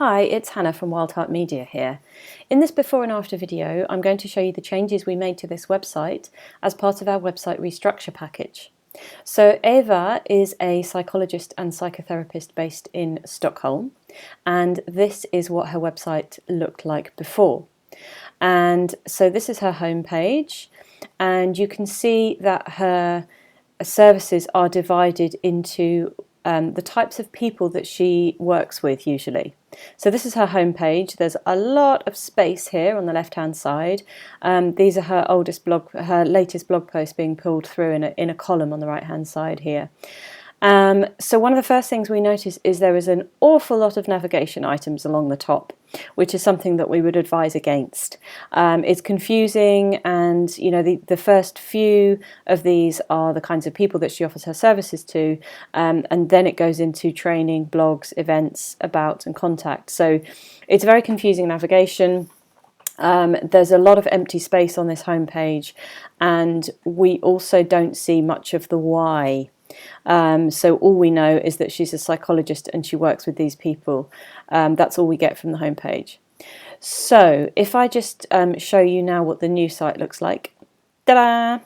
Hi, it's Hannah from Wildheart Media here. In this before and after video, I'm going to show you the changes we made to this website as part of our website restructure package. So Eva is a psychologist and psychotherapist based in Stockholm, and this is what her website looked like before. And so this is her homepage, and you can see that her services are divided into the types of people that she works with usually. So this is her homepage. There's a lot of space here on the left-hand side. These are her latest blog posts being pulled through in a column on the right-hand side here. So one of the first things we notice is there is an awful lot of navigation items along the top, which is something that we would advise against. It's confusing, and the first few of these are the kinds of people that she offers her services to, and then it goes into training, blogs, events, about and contact. So it's very confusing navigation. There's a lot of empty space on this homepage, and we also don't see much of the why. So all we know is that she's a psychologist and she works with these people. That's all we get from the homepage. So if I just show you now what the new site looks like. Ta-da!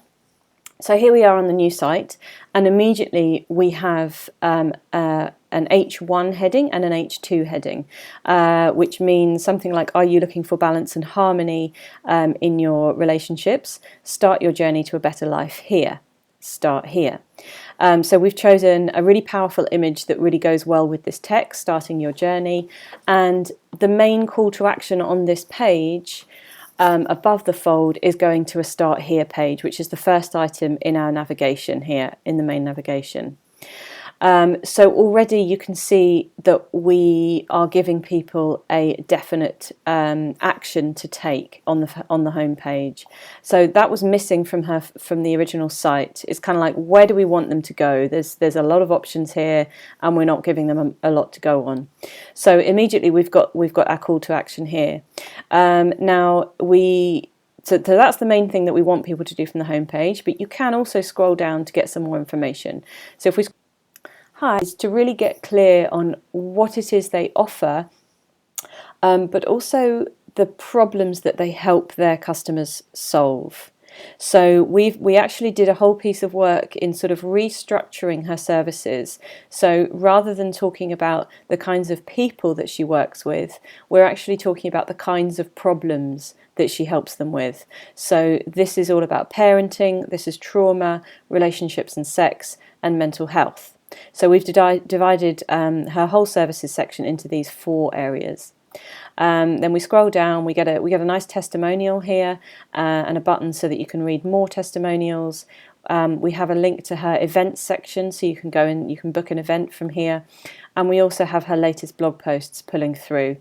So here we are on the new site, and immediately we have an H1 heading and an H2 heading, which means something like, are you looking for balance and harmony in your relationships? Start your journey to a better life here. Start here. So we've chosen a really powerful image that really goes well with this text, starting your journey. And the main call to action on this page above the fold is going to a Start Here page, which is the first item in our navigation here in the main navigation. So already you can see that we are giving people a definite action to take on the home page. So that was missing from the original site. It's kind of like, where do we want them to go? There's a lot of options here, and we're not giving them a lot to go on. So immediately we've got our call to action here. So that's the main thing that we want people to do from the home page. But you can also scroll down to get some more information. So if we is to really get clear on what it is they offer, but also the problems that they help their customers solve. So we actually did a whole piece of work in sort of restructuring her services. So rather than talking about the kinds of people that she works with, we're actually talking about the kinds of problems that she helps them with. So this is all about parenting, this is trauma, relationships and sex, and mental health. So we've divided her whole services section into these 4 areas. Then we scroll down, we get a nice testimonial here and a button so that you can read more testimonials. We have a link to her events section, so you can go and you can book an event from here. And we also have her latest blog posts pulling through,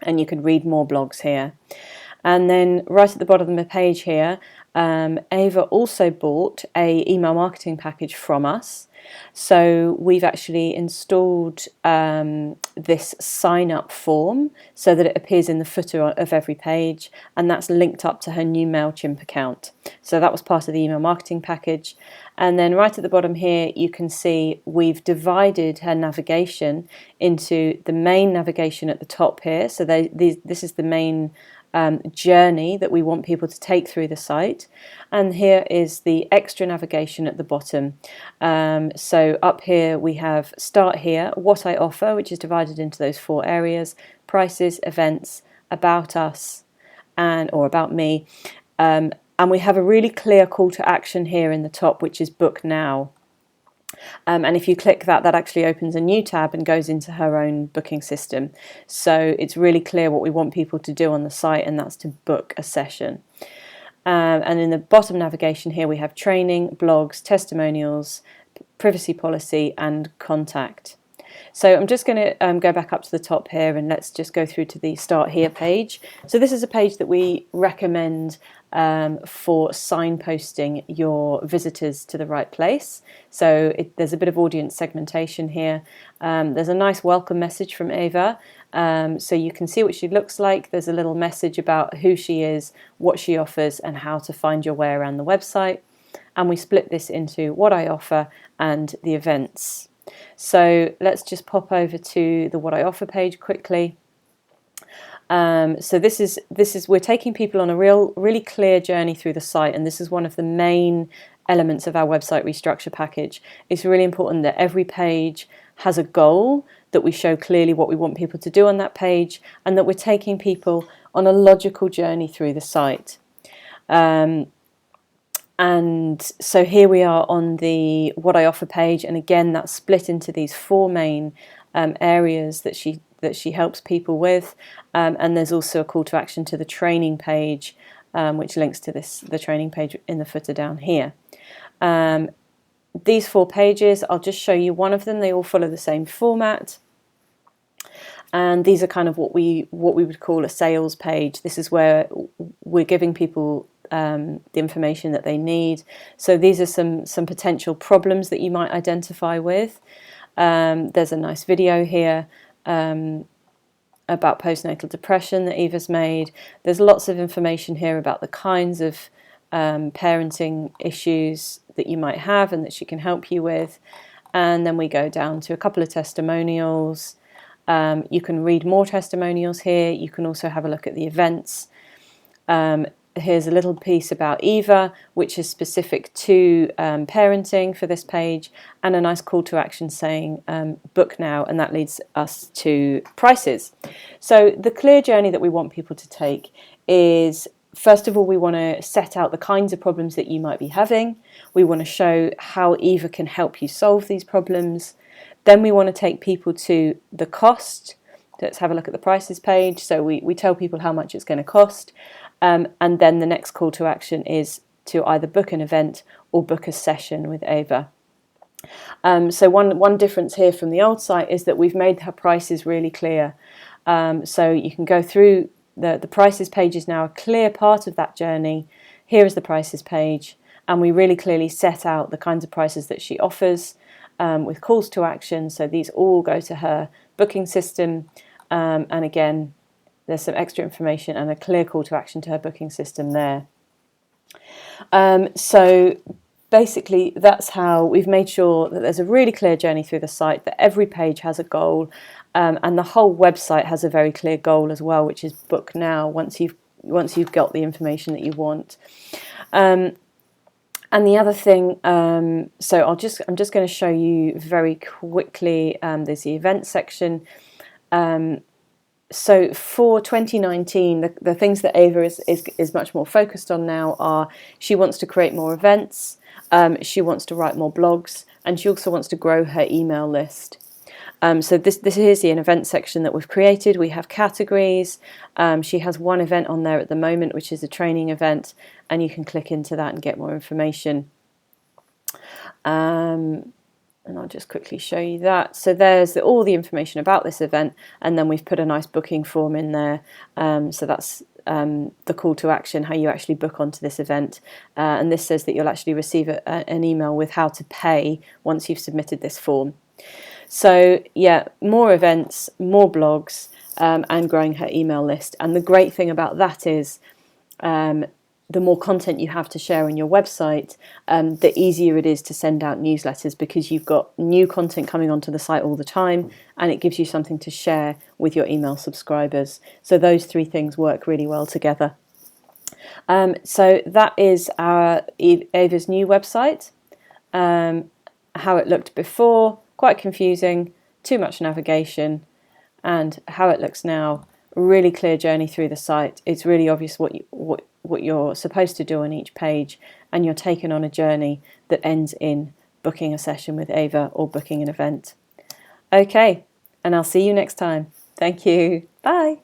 and you can read more blogs here. And then right at the bottom of the page here, Eva also bought an email marketing package from us. So we've actually installed this sign-up form so that it appears in the footer of every page, and that's linked up to her new MailChimp account. So that was part of the email marketing package. And then right at the bottom here, you can see we've divided her navigation into the main navigation at the top here. So this is the main journey that we want people to take through the site, and here is the extra navigation at the bottom. So up here we have Start Here, what I offer, which is divided into those 4 areas: prices, events, about us, or about me, and we have a really clear call to action here in the top, which is book now. And if you click that actually opens a new tab and goes into her own booking system. So it's really clear what we want people to do on the site, and that's to book a session. And in the bottom navigation here we have training, blogs, testimonials, privacy policy, and contact. So I'm just going to go back up to the top here, and let's just go through to the Start Here page. So this is a page that we recommend for signposting your visitors to the right place. So there's a bit of audience segmentation here. There's a nice welcome message from Eva, so you can see what she looks like. There's a little message about who she is, what she offers, and how to find your way around the website. And we split this into what I offer and the events. So let's just pop over to the What I Offer page quickly. So this is we're taking people on a really clear journey through the site, and this is one of the main elements of our website restructure package. It's really important that every page has a goal, that we show clearly what we want people to do on that page, and that we're taking people on a logical journey through the site. And so here we are on the What I Offer page, and again that's split into these 4 main areas that she helps people with, and there's also a call to action to the training page, which links to the training page in the footer down here. These 4 pages, I'll just show you one of them. They all follow the same format, and these are kind of what we would call a sales page. This is where we're giving people the information that they need. So these are some potential problems that you might identify with. There's a nice video here about postnatal depression that Eva's made. There's lots of information here about the kinds of parenting issues that you might have and that she can help you with. And then we go down to a couple of testimonials. You can read more testimonials here. You can also have a look at the events. Here's a little piece about Eva, which is specific to parenting for this page, and a nice call to action saying book now, and that leads us to prices. So the clear journey that we want people to take is, first of all, we want to set out the kinds of problems that you might be having. We want to show how Eva can help you solve these problems. Then we want to take people to the cost. Let's have a look at the prices page. So we tell people how much it's going to cost. And then the next call to action is to either book an event or book a session with Eva. So one difference here from the old site is that we've made her prices really clear. So you can go through the prices page is now a clear part of that journey. Here is the prices page, and we really clearly set out the kinds of prices that she offers with calls to action. So these all go to her booking system, and again, there's some extra information and a clear call to action to her booking system there. So basically that's how we've made sure that there's a really clear journey through the site, that every page has a goal, and the whole website has a very clear goal as well, which is book now once you've got the information that you want. And the other thing, so I'm just going to show you very quickly, there's the event section. So for 2019, the things that Eva is much more focused on now are, she wants to create more events, she wants to write more blogs, and she also wants to grow her email list. So this is the event section that we've created. We have categories. She has one event on there at the moment, which is a training event, and you can click into that and get more information. And I'll just quickly show you that. So there's all the information about this event, and then we've put a nice booking form in there. So that's the call to action, how you actually book onto this event. And this says that you'll actually receive an email with how to pay once you've submitted this form. So yeah, more events, more blogs, and growing her email list. And the great thing about that is the more content you have to share on your website, the easier it is to send out newsletters, because you've got new content coming onto the site all the time, and it gives you something to share with your email subscribers. So those 3 things work really well together. So that is Ava's new website. How it looked before, quite confusing, too much navigation, and how it looks now, really clear journey through the site. It's really obvious what you're supposed to do on each page, and you're taken on a journey that ends in booking a session with Ava or booking an event. Okay, and I'll see you next time. Thank you. Bye.